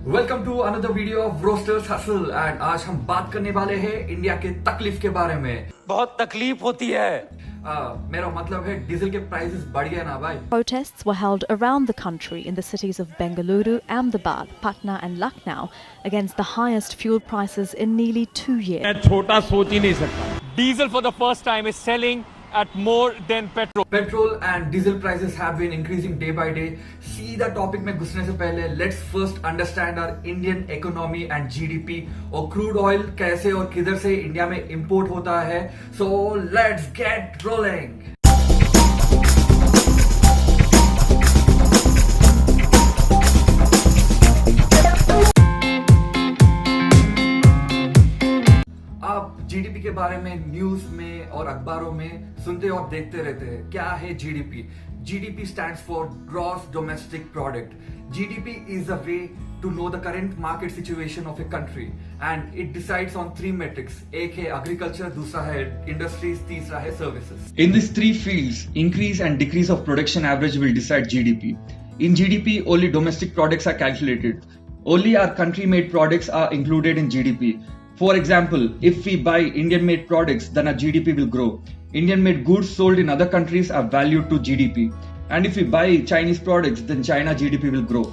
Welcome to another video of Roasters Hustle and आज हम बात करने वाले हैं इंडिया के तकलीफ के बारे में। बहुत तकलीफ होती है। मेरा मतलब है डीजल के प्राइसेस बढ़ गए ना भाई। Protests were held around the country in the cities of Bengaluru, Ahmedabad, Patna and Lucknow against the highest fuel prices in nearly 2 years. मैं छोटा सोच ही नहीं सकता। Diesel for the first time is selling at more than petrol. Petrol and diesel prices have been increasing day by day. सीधा topic में घुसने से पहले let's first understand our Indian economy and GDP और क्रूड ऑयल कैसे और किधर से इंडिया में इंपोर्ट होता है। So let's get rolling. आप जीडीपी के बारे में न्यूज में और अखबारों में सुनते और देखते रहते हैं। क्या है GDP? GDP stands for gross domestic product. GDP is a way to know the current market situation of a country and it decides on 3 metrics। एक है एग्रीकल्चर, दूसरा है इंडस्ट्रीज, तीसरा है services. In these 3 fields, increase and decrease of production average will decide GDP. In GDP, only domestic products are calculated. Only our country-made products are included in GDP. For example, if we buy Indian-made products, then our GDP will grow. Indian-made goods sold in other countries are valued to GDP. And if we buy Chinese products, then China GDP will grow.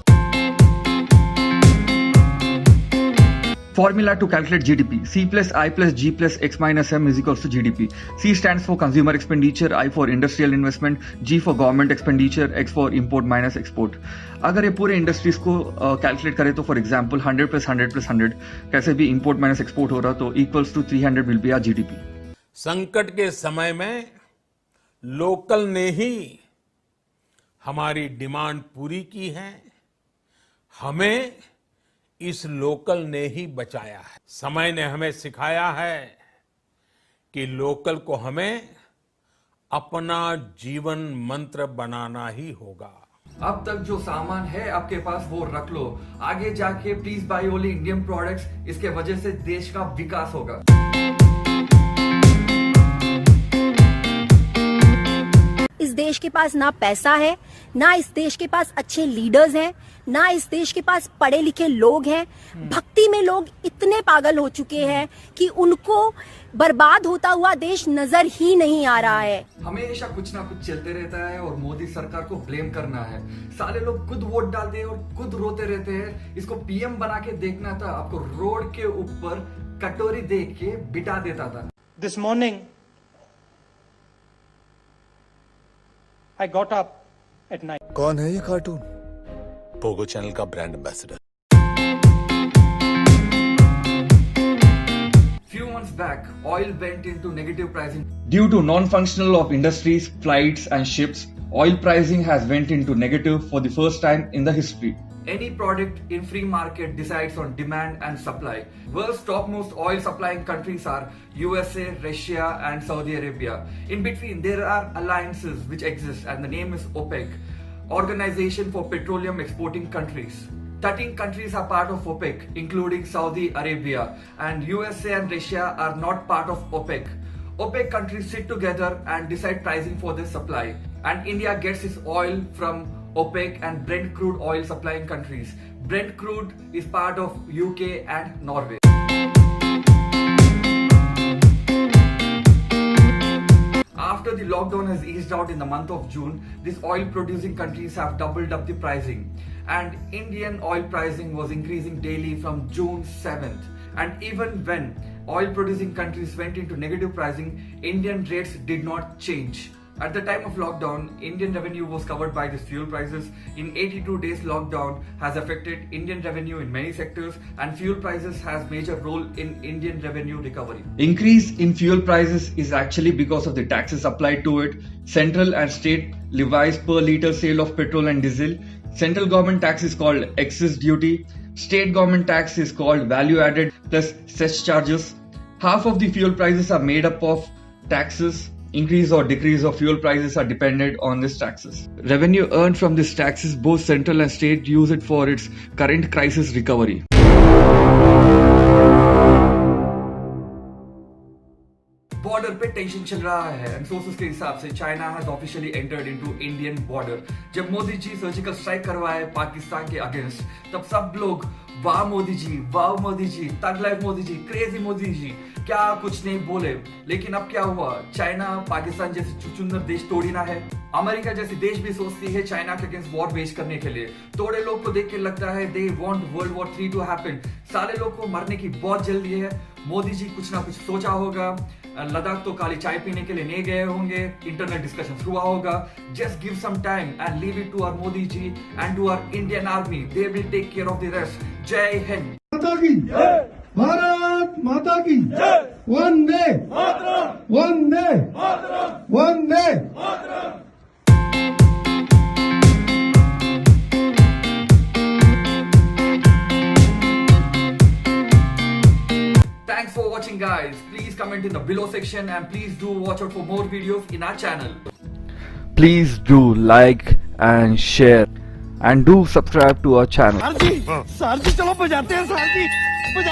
Formula to calculate GDP. C plus I plus G plus X minus M is equals to GDP. C stands for consumer expenditure, I for industrial investment, G for government expenditure, X for import minus export. अगर ये पूरे industries को calculate करें तो for example 100 plus 100 plus 100 कैसे भी import minus export हो रहा तो equals to 300 will be our GDP. संकट के समय में लोकल ने ही हमारी डिमांड पूरी की है। हमें इस लोकल ने ही बचाया है। समय ने हमें सिखाया है कि लोकल को हमें अपना जीवन मंत्र बनाना ही होगा। अब तक जो सामान है आपके पास वो रख लो, आगे जाके please buy only Indian products. इसके वजह से देश का विकास होगा। इस देश के पास ना पैसा है, ना इस देश के पास अच्छे लीडर्स हैं, ना इस देश के पास पढ़े लिखे लोग हैं। भक्ति में लोग इतने पागल हो चुके हैं कि उनको बर्बाद होता हुआ देश नजर ही नहीं आ रहा है। हमेशा कुछ ना कुछ चलते रहता है और मोदी सरकार को ब्लेम करना है। साले लोग खुद वोट डालते हैं और खुद रोते रहते हैं। इसको पीएम बना के देखना था, आपको रोड के ऊपर कटोरी दे के बिठा देता था। This morning, I got up at night. कौन है ये कार्टून? पोगो चैनल का brand ambassador. Few months back, oil went into negative pricing. Due to non-functional of industries, flights and ships, oil pricing has went into negative for the first time in the history. Any product in free market decides on demand and supply. World's topmost oil supplying countries are USA, Russia and Saudi Arabia. In between there are alliances which exist and the name is OPEC, Organization for Petroleum Exporting Countries. 13 countries are part of OPEC including Saudi Arabia, and USA and Russia are not part of OPEC. OPEC countries sit together and decide pricing for their supply, and India gets its oil from OPEC and Brent crude oil supplying countries. Brent crude is part of UK and Norway. After the lockdown has eased out in the month of June, these oil producing countries have doubled up the pricing, and Indian oil pricing was increasing daily from June 7th. And even when oil producing countries went into negative pricing, Indian rates did not change. At the time of lockdown, Indian revenue was covered by these fuel prices. In 82 days, lockdown has affected Indian revenue in many sectors, and fuel prices has major role in Indian revenue recovery. Increase in fuel prices is actually because of the taxes applied to it. Central and state levies per litre sale of petrol and diesel. Central government tax is called excess duty. State government tax is called value added plus cess charges. Half of the fuel prices are made up of taxes. Increase or decrease of fuel prices are dependent on these taxes. Revenue earned from these taxes, both central and state use it for its current crisis recovery. Border पे tension चल रहा है and sources के हिसाब से China has officially entered into Indian border. जब Modi ji surgical strike करवाए पाकिस्तान के अगेंस्ट, तब सब लोग वाह मोदी जी, तग लाइफ मोदी जी, क्रेजी मोदी जी, क्या कुछ नहीं बोले। लेकिन अब क्या हुआ, चाइना पाकिस्तान जैसे चुचुंदर देश तोड़ी ना है। अमेरिका जैसी देश भी सोचती है चाइना के अगेंस्ट वॉर वेज करने के लिए। तोड़े लोग को देख के लगता है they want world war 3 to happen. सारे लोग को मरने की बहुत जल्दी है। मोदी जी कुछ ना कुछ सोचा होगा। लद्दाख तो काली चाय पीने के लिए नहीं गए होंगे, इंटरनेट डिस्कशन हुआ होगा। Just give some time and leave it to our Modi ji and to our Indian army, they will take care of the rest. जय हिंद। माता की भारत माता की वंदे वंदे वंदे। Thanks for watching guys. Please comment in the below section and please do watch out for more videos in our channel. Please do like and share and do subscribe to our channel. Sir ji चलो बजाते हैं sir जी।